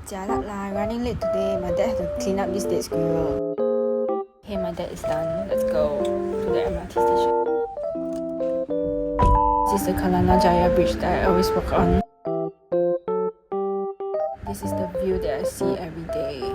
Jialat lah, running late today. My dad had to clean up this dead squirrel. Hey, my dad is done. Let's go to the MRT station. This is the Kalana Jaya bridge that I always walk on. This is the view that I see every day.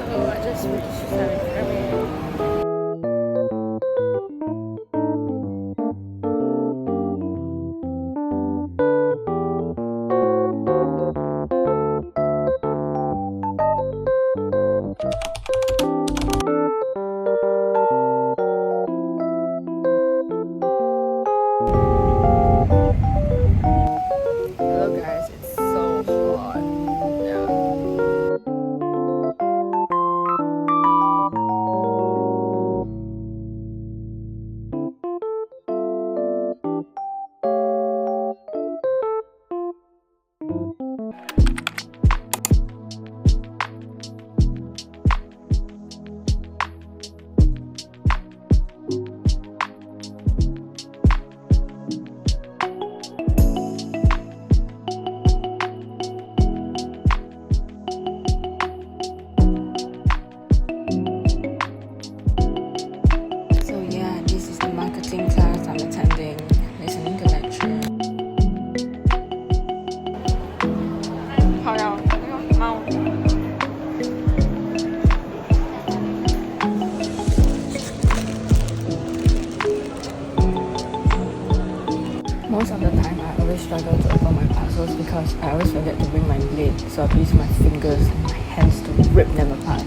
Oh, I just reached Sunway. Hello guys, it's so hot. Yeah. Marketing class I'm attending, listening to lecture. Most of the time I always struggle to open my parcels because I always forget to bring my blade, so I use my fingers and my hands to rip them apart.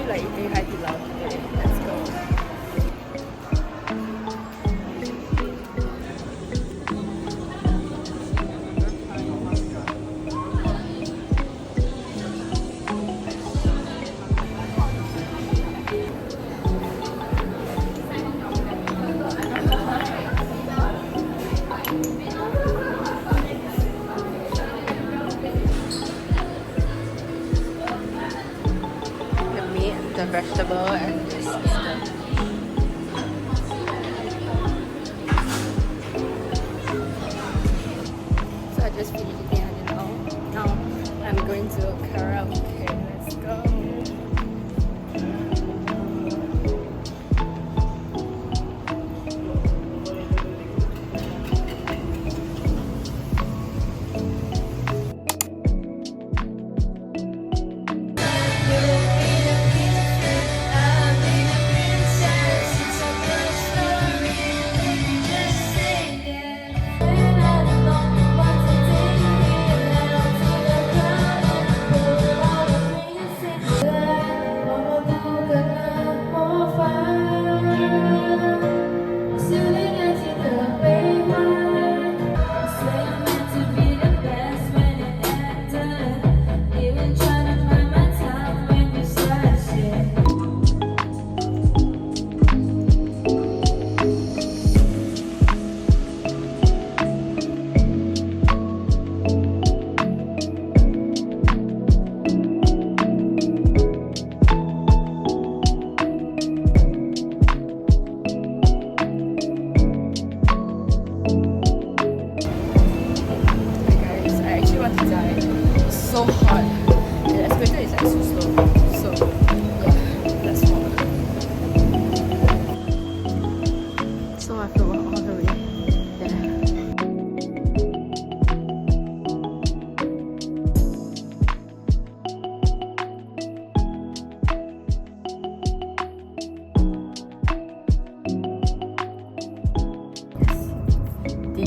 Like eating Hai Di Lao today. Let's go. The vegetable and this is the so I just finished eating and now I'm going to karaoke. Let's go.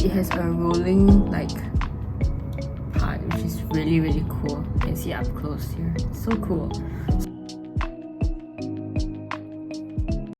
it has a rolling like part, which is really cool. You can see up close here. It's so cool.